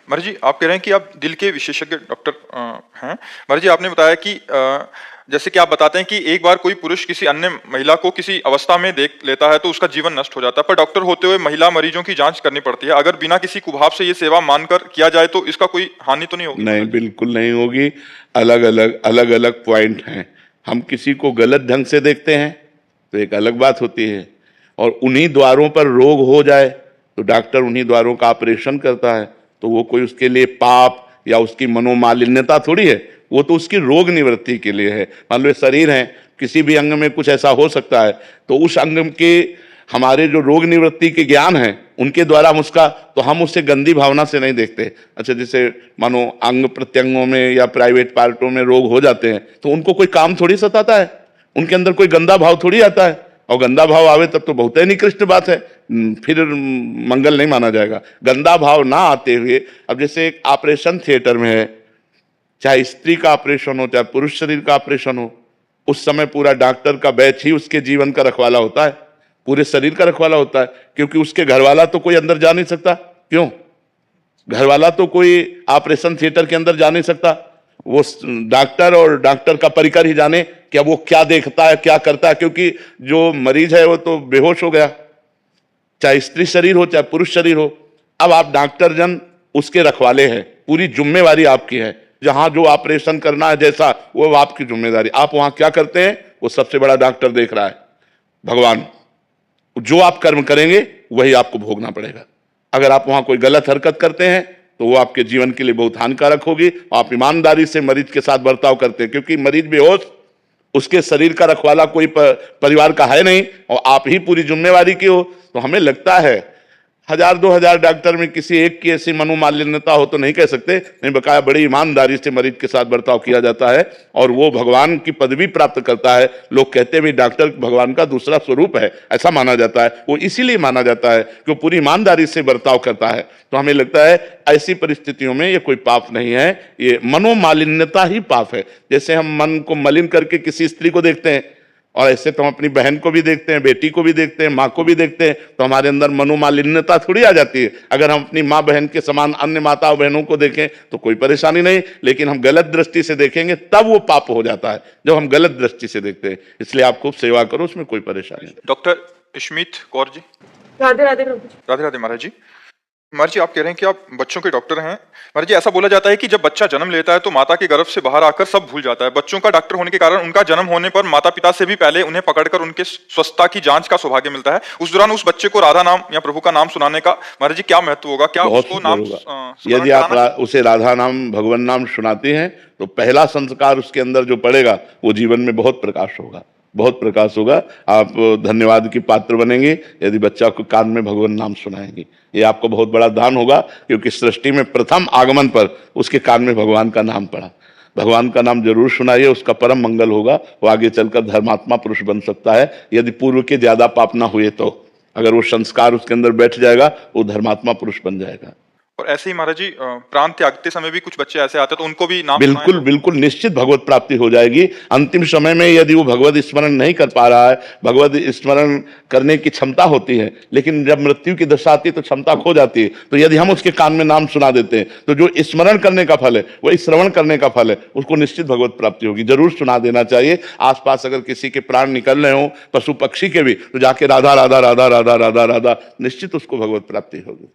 महाराज जी, आप कह रहे हैं कि आप दिल के विशेषज्ञ डॉक्टर हैं। महाराज जी, आपने बताया कि जैसे कि आप बताते हैं कि एक बार कोई पुरुष किसी अन्य महिला को किसी अवस्था में देख लेता है तो उसका जीवन नष्ट हो जाता है, पर डॉक्टर होते हुए महिला मरीजों की जांच करनी पड़ती है। अगर बिना किसी कुभाव से ये सेवा मानकर किया जाए तो इसका कोई हानि तो नहीं होगी? नहीं, बिल्कुल नहीं होगी। अलग अलग पॉइंट हैं। हम किसी को गलत ढंग से देखते हैं तो एक अलग बात होती है, और उन्हीं द्वारों पर रोग हो जाए तो डॉक्टर उन्हीं द्वारों का ऑपरेशन करता है, तो वो कोई उसके लिए पाप या उसकी मनोमालिन्यता थोड़ी है, वो तो उसकी रोग निवृत्ति के लिए है। मान लो शरीर है, किसी भी अंग में कुछ ऐसा हो सकता है, तो उस अंग के हमारे जो रोग निवृत्ति के ज्ञान है उनके द्वारा हम उससे गंदी भावना से नहीं देखते। अच्छा, जैसे मानो अंग प्रत्यंगों में या प्राइवेट पार्टों में रोग हो जाते हैं तो उनको कोई काम थोड़ी सताता है, उनके अंदर कोई गंदा भाव थोड़ी आता है, और गंदा भाव आवे तब तो बहुत ही निकृष्ट बात है, फिर मंगल नहीं माना जाएगा। गंदा भाव ना आते हुए, अब जैसे एक ऑपरेशन थिएटर में है, चाहे स्त्री का ऑपरेशन हो चाहे पुरुष शरीर का ऑपरेशन हो, उस समय पूरा डॉक्टर का बैच ही उसके जीवन का रखवाला होता है, पूरे शरीर का रखवाला होता है, क्योंकि उसके घरवाला तो कोई अंदर जा नहीं सकता। क्यों? घरवाला तो कोई ऑपरेशन थिएटर के अंदर जा नहीं सकता, वो डॉक्टर और डॉक्टर का परिकर ही जाने कि वो क्या देखता है, क्या करता है, क्योंकि जो मरीज है वो तो बेहोश हो गया, चाहे स्त्री शरीर हो चाहे पुरुष शरीर हो। अब आप डॉक्टर जन उसके रखवाले हैं, पूरी जिम्मेवारी आपकी है, जहां जो ऑपरेशन करना है जैसा वो आपकी जिम्मेदारी। आप वहां क्या करते हैं वो सबसे बड़ा डॉक्टर देख रहा है, भगवान। जो आप कर्म करेंगे वही आपको भोगना पड़ेगा। अगर आप वहां कोई गलत हरकत करते हैं तो वो आपके जीवन के लिए बहुत हानिकारक होगी। आप ईमानदारी से मरीज के साथ बर्ताव करते हैं, क्योंकि मरीज बेहोश, उसके शरीर का रखवाला कोई परिवार का है नहीं, और आप ही पूरी जिम्मेवारी की हो। तो हमें लगता है 1000-2000 डॉक्टर में किसी एक की ऐसी मनोमालिन्यता हो तो नहीं कह सकते, नहीं, बकाया बड़ी ईमानदारी से मरीज के साथ बर्ताव किया जाता है और वो भगवान की पदवी प्राप्त करता है। लोग कहते हैं भी डॉक्टर भगवान का दूसरा स्वरूप है, ऐसा माना जाता है। वो इसीलिए माना जाता है कि वो पूरी ईमानदारी से बर्ताव करता है। तो हमें लगता है ऐसी परिस्थितियों में ये कोई पाप नहीं है, ये मनोमालिन्यता ही पाप है। जैसे हम मन को मलिन करके किसी स्त्री को देखते हैं, और ऐसे तो हम अपनी बहन को भी देखते हैं, बेटी को भी देखते हैं, माँ को भी देखते हैं, तो हमारे अंदर मनोमालिन्यता थोड़ी आ जाती है। अगर हम अपनी माँ बहन के समान अन्य माता बहनों को देखें तो कोई परेशानी नहीं, लेकिन हम गलत दृष्टि से देखेंगे तब वो पाप हो जाता है, जब हम गलत दृष्टि से देखते हैं। इसलिए आप खूब सेवा करो, उसमें कोई परेशानी नहीं। Doctor Smith Kaur ji. राधे राधे प्रभु जी। राधे राधे महाराज जी। महाराज जी, आप कह रहे हैं कि आप बच्चों के डॉक्टर हैं। महाराज जी, ऐसा बोला जाता है कि जब बच्चा जन्म लेता है तो माता के गर्भ से बाहर आकर सब भूल जाता है। बच्चों का डॉक्टर होने के कारण उनका जन्म होने पर माता पिता से भी पहले उन्हें पकड़कर उनके स्वस्थता की जांच का सौभाग्य मिलता है। उस दौरान उस बच्चे को राधा नाम या प्रभु का नाम सुनाने का महाराज जी क्या महत्व होगा? क्या उसको नाम यदि आप उसे राधा नाम भगवान नाम सुनाते हैं तो पहला संस्कार उसके अंदर जो पड़ेगा वो जीवन में बहुत प्रकाश होगा, बहुत प्रकाश होगा। आप धन्यवाद की पात्र बनेंगे यदि बच्चा को कान में भगवान नाम सुनाएंगे। ये आपको बहुत बड़ा दान होगा, क्योंकि सृष्टि में प्रथम आगमन पर उसके कान में भगवान का नाम पड़ा। भगवान का नाम जरूर सुनाइए, उसका परम मंगल होगा। वो आगे चलकर धर्मात्मा पुरुष बन सकता है, यदि पूर्व के ज्यादा पाप ना हुए तो। अगर वो संस्कार उसके अंदर बैठ जाएगा वो धर्मात्मा पुरुष बन जाएगा। और ऐसे ही महाराज जी, प्राण त्यागते समय भी कुछ बच्चे ऐसे आते हैं तो उनको भी नाम बिल्कुल बिल्कुल निश्चित भगवत प्राप्ति हो जाएगी। अंतिम समय में यदि वो भगवत स्मरण नहीं कर पा रहा है, भगवत स्मरण करने की क्षमता होती है, लेकिन जब मृत्यु की दशा आती है तो क्षमता खो जाती है, तो यदि हम उसके कान में नाम सुना देते हैं तो जो स्मरण करने का फल है वही श्रवण करने का फल है, उसको निश्चित भगवत प्राप्ति होगी। जरूर सुना देना चाहिए। आसपास अगर किसी के प्राण निकल रहे हो, पशु पक्षी के भी, तो जाके राधा राधा राधा राधा राधा राधा, निश्चित उसको भगवत प्राप्ति होगी।